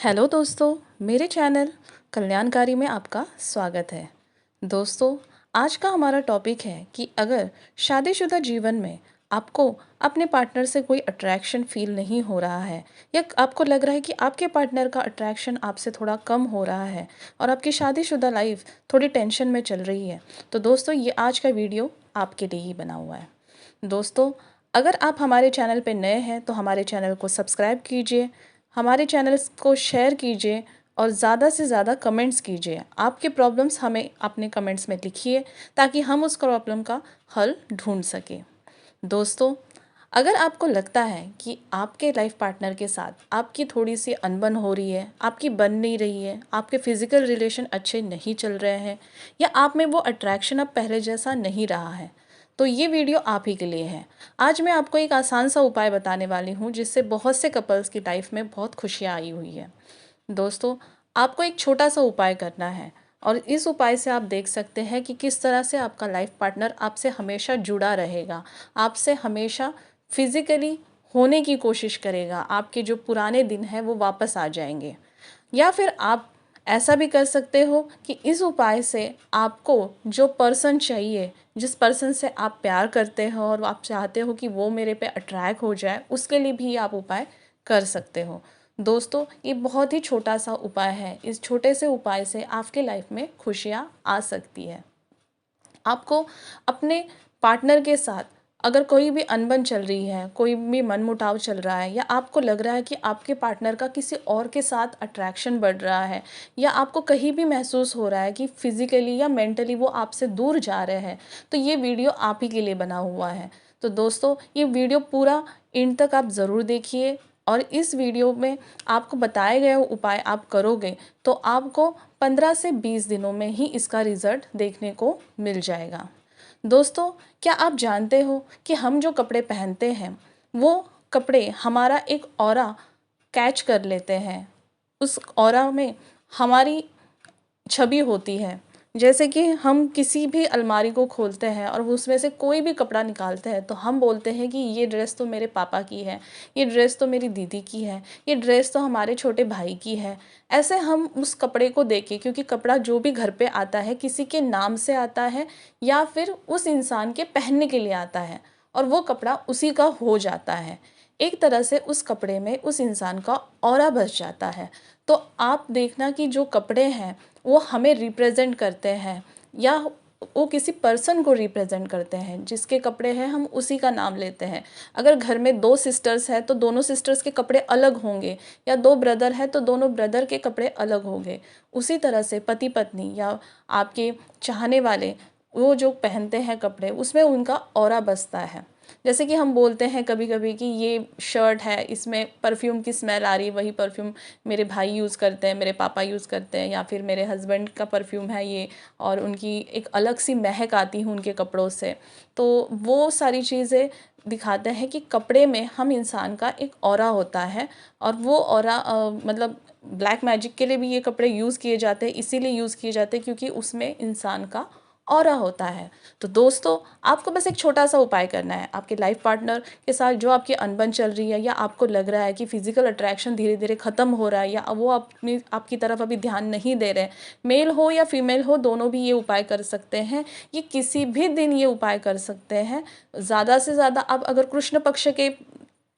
Hello दोस्तों, मेरे channel कल्याणकारी में आपका स्वागत है। दोस्तों, आज का हमारा टॉपिक है कि अगर शादीशुदा जीवन में आपको अपने पार्टनर से कोई अट्रैक्शन फील नहीं हो रहा है या आपको लग रहा है कि आपके पार्टनर का अट्रैक्शन आपसे थोड़ा कम हो रहा है और आपकी शादीशुदा लाइफ थोड़ी टेंशन में चल रही है, तो दोस्तों ये आज का वीडियो आपके लिए ही बना हुआ है। दोस्तों, अगर आप हमारे चैनल पर नए हैं तो हमारे चैनल को सब्सक्राइब कीजिए, हमारे चैनल्स को शेयर कीजिए और ज़्यादा से ज़्यादा कमेंट्स कीजिए। आपके प्रॉब्लम्स हमें अपने कमेंट्स में लिखिए ताकि हम उस प्रॉब्लम का हल ढूंढ सकें। दोस्तों, अगर आपको लगता है कि आपके लाइफ पार्टनर के साथ आपकी थोड़ी सी अनबन हो रही है, आपकी बन नहीं रही है, आपके फिज़िकल रिलेशन अच्छे नहीं चल रहे हैं या आप में वो अट्रैक्शन अब पहले जैसा नहीं रहा है, तो ये वीडियो आप ही के लिए है। आज मैं आपको एक आसान सा उपाय बताने वाली हूँ जिससे बहुत से कपल्स की लाइफ में बहुत खुशियाँ आई हुई है। दोस्तों, आपको एक छोटा सा उपाय करना है और इस उपाय से आप देख सकते हैं कि किस तरह से आपका लाइफ पार्टनर आपसे हमेशा जुड़ा रहेगा, आपसे हमेशा फिज़िकली होने की कोशिश करेगा, आपके जो पुराने दिन हैं वो वापस आ जाएंगे। या फिर आप ऐसा भी कर सकते हो कि इस उपाय से आपको जो पर्सन चाहिए, जिस पर्सन से आप प्यार करते हो और आप चाहते हो कि वो मेरे पे अट्रैक्ट हो जाए, उसके लिए भी आप उपाय कर सकते हो। दोस्तों, ये बहुत ही छोटा सा उपाय है। इस छोटे से उपाय से आपके लाइफ में खुशियाँ आ सकती है। आपको अपने पार्टनर के साथ अगर कोई भी अनबन चल रही है, कोई भी मनमुटाव चल रहा है या आपको लग रहा है कि आपके पार्टनर का किसी और के साथ अट्रैक्शन बढ़ रहा है या आपको कहीं भी महसूस हो रहा है कि फिज़िकली या मेंटली वो आपसे दूर जा रहे हैं, तो ये वीडियो आप ही के लिए बना हुआ है। तो दोस्तों, ये वीडियो पूरा एंड तक आप ज़रूर देखिए और इस वीडियो में आपको बताए गए उपाय आप करोगे तो आपको 15 से 20 दिनों में ही इसका रिज़ल्ट देखने को मिल जाएगा। दोस्तों, क्या आप जानते हो कि हम जो कपड़े पहनते हैं वो कपड़े हमारा एक ऑरा कैच कर लेते हैं। उस ऑरा में हमारी छवि होती है। जैसे कि हम किसी भी अलमारी को खोलते हैं और उसमें से कोई भी कपड़ा निकालते हैं तो हम बोलते हैं कि ये ड्रेस तो मेरे पापा की है, ये ड्रेस तो मेरी दीदी की है, ये ड्रेस तो हमारे छोटे भाई की है। ऐसे हम उस कपड़े को देख के, क्योंकि कपड़ा जो भी घर पे आता है किसी के नाम से आता है या फिर उस इंसान के पहनने के लिए आता है और वो कपड़ा उसी का हो जाता है। एक तरह से उस कपड़े में उस इंसान का ऑरा बस जाता है। तो आप देखना कि जो कपड़े हैं वो हमें रिप्रेजेंट करते हैं या वो किसी पर्सन को रिप्रेजेंट करते हैं। जिसके कपड़े हैं हम उसी का नाम लेते हैं। अगर घर में 2 सिस्टर्स हैं तो दोनों सिस्टर्स के कपड़े अलग होंगे या 2 ब्रदर हैं तो दोनों ब्रदर के कपड़े अलग होंगे। उसी तरह से पति पत्नी या आपके चाहने वाले वो जो पहनते हैं कपड़े, उसमें उनका ऑरा बसता है। जैसे कि हम बोलते हैं कभी कभी कि ये शर्ट है, इसमें परफ्यूम की स्मेल आ रही है, वही परफ्यूम मेरे भाई यूज़ करते हैं, मेरे पापा यूज़ करते हैं या फिर मेरे हस्बैंड का परफ्यूम है ये, और उनकी एक अलग सी महक आती है उनके कपड़ों से। तो वो सारी चीज़ें दिखाते हैं कि कपड़े में हम इंसान का एक ऑरा होता है और वो ऑरा मतलब ब्लैक मैजिक के लिए भी ये कपड़े यूज़ किए जाते हैं, इसीलिए यूज़ किए जाते हैं क्योंकि उसमें इंसान का ऑरा होता है। तो दोस्तों, आपको बस एक छोटा सा उपाय करना है। आपके लाइफ पार्टनर के साथ जो आपकी अनबन चल रही है या आपको लग रहा है कि फिजिकल अट्रैक्शन धीरे धीरे ख़त्म हो रहा है या वो अपनी आपकी तरफ अभी ध्यान नहीं दे रहे, मेल हो या फीमेल हो दोनों भी ये उपाय कर सकते हैं। ये किसी भी दिन ये उपाय कर सकते हैं। ज़्यादा से ज़्यादा आप अगर कृष्ण पक्ष के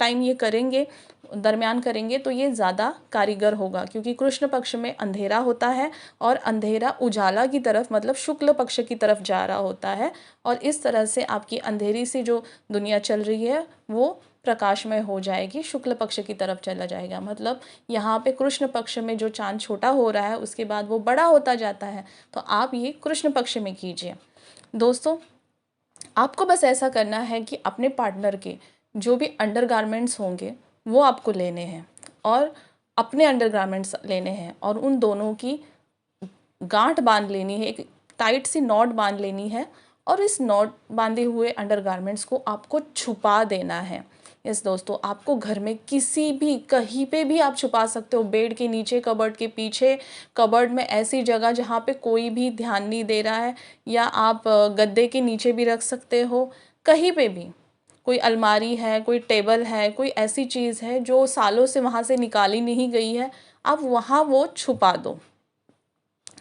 टाइम ये करेंगे, दरमियान करेंगे तो ये ज़्यादा कारीगर होगा, क्योंकि कृष्ण पक्ष में अंधेरा होता है और अंधेरा उजाला की तरफ मतलब शुक्ल पक्ष की तरफ जा रहा होता है और इस तरह से आपकी अंधेरी सी जो दुनिया चल रही है वो प्रकाशमय हो जाएगी, शुक्ल पक्ष की तरफ चला जाएगा। मतलब यहाँ पे कृष्ण पक्ष में जो चांद छोटा हो रहा है उसके बाद वो बड़ा होता जाता है। तो आप ये कृष्ण पक्ष में कीजिए। दोस्तों, आपको बस ऐसा करना है कि अपने पार्टनर के जो भी अंडरगारमेंट्स होंगे वो आपको लेने हैं और अपने अंडरगारमेंट्स लेने हैं और उन दोनों की गांठ बांध लेनी है, एक टाइट सी नॉट बांध लेनी है और इस नॉट बांधे हुए अंडरगारमेंट्स को आपको छुपा देना है। यस दोस्तों, आपको घर में किसी भी कहीं पे भी आप छुपा सकते हो, बेड के नीचे, कबर्ड के पीछे, कबर्ड में ऐसी जगह जहाँ पे कोई भी ध्यान नहीं दे रहा है, या आप गद्दे के नीचे भी रख सकते हो, कहीं पे भी। कोई अलमारी है, कोई टेबल है, कोई ऐसी चीज़ है जो सालों से वहाँ से निकाली नहीं गई है, आप वहाँ वो छुपा दो।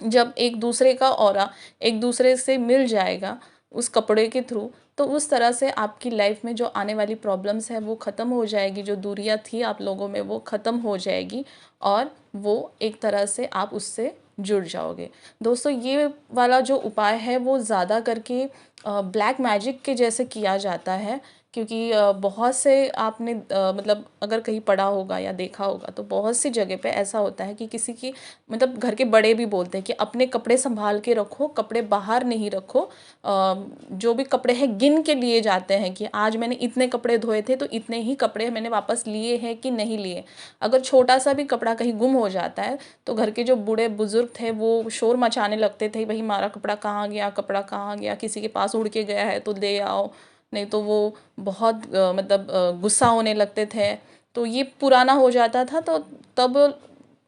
जब एक दूसरे का ऑरा एक दूसरे से मिल जाएगा उस कपड़े के थ्रू, तो उस तरह से आपकी लाइफ में जो आने वाली प्रॉब्लम्स है वो ख़त्म हो जाएगी, जो दूरियां थी आप लोगों में वो ख़त्म हो जाएगी और वो एक तरह से आप उससे जुड़ जाओगे। दोस्तों, ये वाला जो उपाय है वो ज़्यादा करके ब्लैक मैजिक के जैसे किया जाता है, क्योंकि बहुत से आपने मतलब अगर कहीं पढ़ा होगा या देखा होगा तो बहुत सी जगह पे ऐसा होता है कि किसी की मतलब घर के बड़े भी बोलते हैं कि अपने कपड़े संभाल के रखो, कपड़े बाहर नहीं रखो। जो भी कपड़े हैं गिन के लिए जाते हैं कि आज मैंने इतने कपड़े धोए थे तो इतने ही कपड़े मैंने वापस लिए हैं कि नहीं लिए। अगर छोटा सा भी कपड़ा कहीं गुम हो जाता है तो घर के जो बूढ़े बुजुर्ग थे वो शोर मचाने लगते थे, भाई हमारा कपड़ा कहाँ गया, कपड़ा कहाँ गया, किसी के पास उड़ के गया है तो ले आओ, नहीं तो वो बहुत मतलब गुस्सा होने लगते थे। तो ये पुराना हो जाता था, तो तब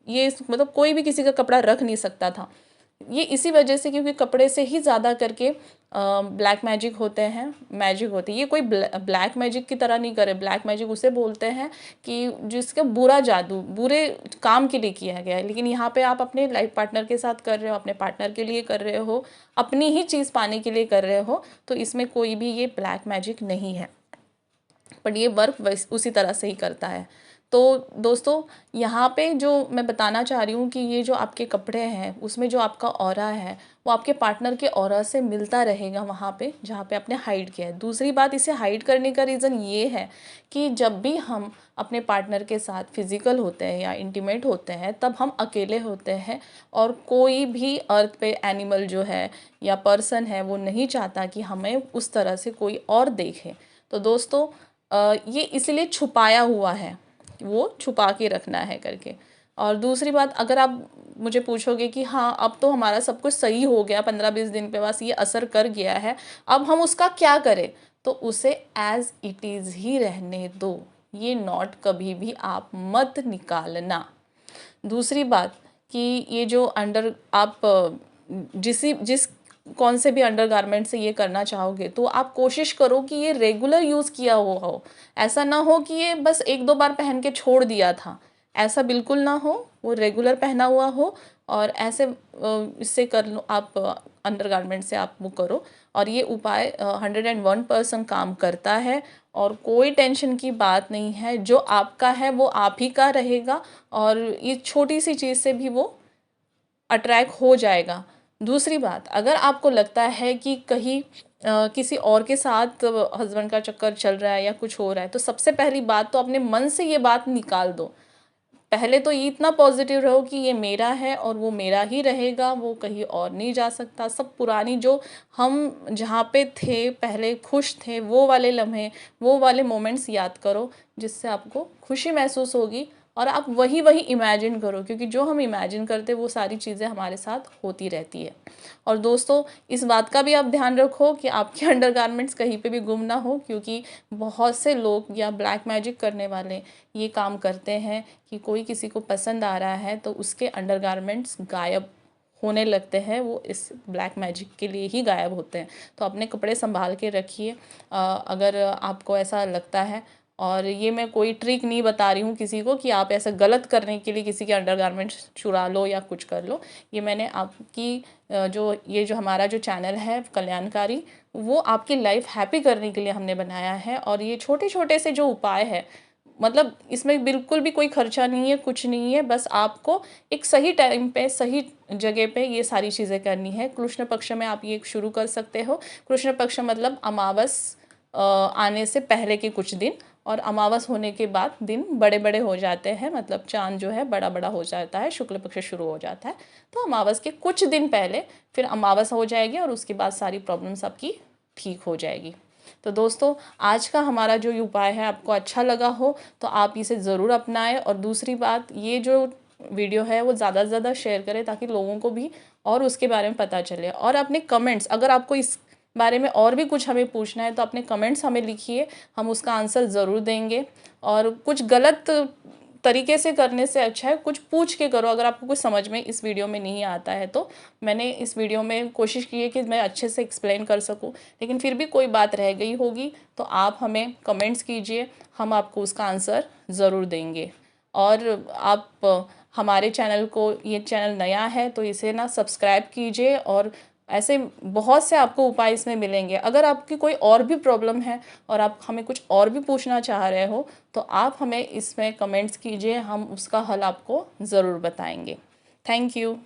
ये मतलब कोई भी किसी का कपड़ा रख नहीं सकता था। ये इसी वजह से, क्योंकि कपड़े से ही ज़्यादा करके ब्लैक मैजिक होते हैं, मैजिक होती है। ये कोई ब्लैक मैजिक की तरह नहीं करे। ब्लैक मैजिक उसे बोलते हैं कि जिसका बुरा जादू बुरे काम के लिए किया गया है, लेकिन यहाँ पे आप अपने लाइफ पार्टनर के साथ कर रहे हो, अपने पार्टनर के लिए कर रहे हो, अपनी ही चीज़ पाने के लिए कर रहे हो, तो इसमें कोई भी ये ब्लैक मैजिक नहीं है, बट ये वर्क उसी तरह से ही करता है। तो दोस्तों, यहाँ पे जो मैं बताना चाह रही हूँ कि ये जो आपके कपड़े हैं उसमें जो आपका ऑरा है वो आपके पार्टनर के ऑरा से मिलता रहेगा वहाँ पे जहाँ पे आपने हाइड किया है। दूसरी बात, इसे हाइड करने का रीज़न ये है कि जब भी हम अपने पार्टनर के साथ फिज़िकल होते हैं या इंटीमेट होते हैं तब हम अकेले होते हैं, और कोई भी अर्थ पे एनिमल जो है या पर्सन है वो नहीं चाहता कि हमें उस तरह से कोई और देखे। तो दोस्तों, ये इसलिए छुपाया हुआ है, वो छुपा के रखना है करके। और दूसरी बात, अगर आप मुझे पूछोगे कि हाँ अब तो हमारा सब कुछ सही हो गया, 15-20 दिन पे बस ये असर कर गया है, अब हम उसका क्या करें, तो उसे एज इट इज़ ही रहने दो। ये नॉट कभी भी आप मत निकालना। दूसरी बात कि ये जो अंडर आप जिस कौन से भी अंडरगारमेंट से ये करना चाहोगे तो आप कोशिश करो कि ये रेगुलर यूज़ किया हुआ हो। ऐसा ना हो कि ये बस 1-2 बार पहन के छोड़ दिया था, ऐसा बिल्कुल ना हो, वो रेगुलर पहना हुआ हो। और ऐसे इससे कर लो आप, अंडरगारमेंट से आप वो करो, और ये उपाय 101% काम करता है, और कोई टेंशन की बात नहीं है। जो आपका है वो आप ही का रहेगा, और ये छोटी सी चीज़ से भी वो अट्रैक्ट हो जाएगा। दूसरी बात, अगर आपको लगता है कि कहीं किसी और के साथ हस्बैंड का चक्कर चल रहा है या कुछ हो रहा है, तो सबसे पहली बात तो अपने मन से ये बात निकाल दो। पहले तो ये इतना पॉजिटिव रहो कि ये मेरा है और वो मेरा ही रहेगा, वो कहीं और नहीं जा सकता। सब पुरानी जो हम जहाँ पे थे पहले खुश थे, वो वाले लम्हे, वो वाले मोमेंट्स याद करो, जिससे आपको खुशी महसूस होगी, और आप वही वही इमेजिन करो, क्योंकि जो हम इमेजिन करते वो सारी चीज़ें हमारे साथ होती रहती है। और दोस्तों, इस बात का भी आप ध्यान रखो कि आपके अंडरगारमेंट्स कहीं पे भी गुम ना हो, क्योंकि बहुत से लोग या ब्लैक मैजिक करने वाले ये काम करते हैं कि कोई किसी को पसंद आ रहा है तो उसके अंडरगारमेंट्स गायब होने लगते हैं, वो इस ब्लैक मैजिक के लिए ही गायब होते हैं। तो अपने कपड़े संभाल के रखिए अगर आपको ऐसा लगता है। और ये मैं कोई ट्रिक नहीं बता रही हूँ किसी को कि आप ऐसा गलत करने के लिए किसी के अंडरगारमेंट्स चुरा लो या कुछ कर लो। ये मैंने आपकी जो हमारा जो चैनल है कल्याणकारी, वो आपकी लाइफ हैप्पी करने के लिए हमने बनाया है। और ये छोटे छोटे से जो उपाय है, मतलब इसमें बिल्कुल भी कोई खर्चा नहीं है, कुछ नहीं है, बस आपको एक सही टाइम पे सही जगह पे ये सारी चीज़ें करनी है। कृष्ण पक्ष में आप ये शुरू कर सकते हो। कृष्ण पक्ष मतलब अमावस आने से पहले के कुछ दिन, और अमावस होने के बाद दिन बड़े बड़े हो जाते हैं, मतलब चांद जो है बड़ा बड़ा हो जाता है, शुक्ल पक्ष शुरू हो जाता है। तो अमावस के कुछ दिन पहले फिर अमावस हो जाएगी, और उसके बाद सारी प्रॉब्लम्स आपकी ठीक हो जाएगी। तो दोस्तों, आज का हमारा जो उपाय है आपको अच्छा लगा हो तो आप इसे ज़रूर अपनाएं। और दूसरी बात, ये जो वीडियो है वो ज़्यादा से ज़्यादा शेयर करें ताकि लोगों को भी और उसके बारे में पता चले। और अपने कमेंट्स, अगर आपको इस बारे में और भी कुछ हमें पूछना है तो अपने कमेंट्स हमें लिखिए, हम उसका आंसर ज़रूर देंगे। और कुछ गलत तरीके से करने से अच्छा है कुछ पूछ के करो। अगर आपको कुछ समझ में इस वीडियो में नहीं आता है तो मैंने इस वीडियो में कोशिश की है कि मैं अच्छे से एक्सप्लेन कर सकूं, लेकिन फिर भी कोई बात रह गई होगी तो आप हमें कमेंट्स कीजिए, हम आपको उसका आंसर ज़रूर देंगे। और आप हमारे चैनल को, ये चैनल नया है तो इसे ना सब्सक्राइब कीजिए, और ऐसे बहुत से आपको उपाय इसमें मिलेंगे। अगर आपकी कोई और भी प्रॉब्लम है और आप हमें कुछ और भी पूछना चाह रहे हो तो आप हमें इसमें कमेंट्स कीजिए, हम उसका हल आपको ज़रूर बताएंगे। Thank you.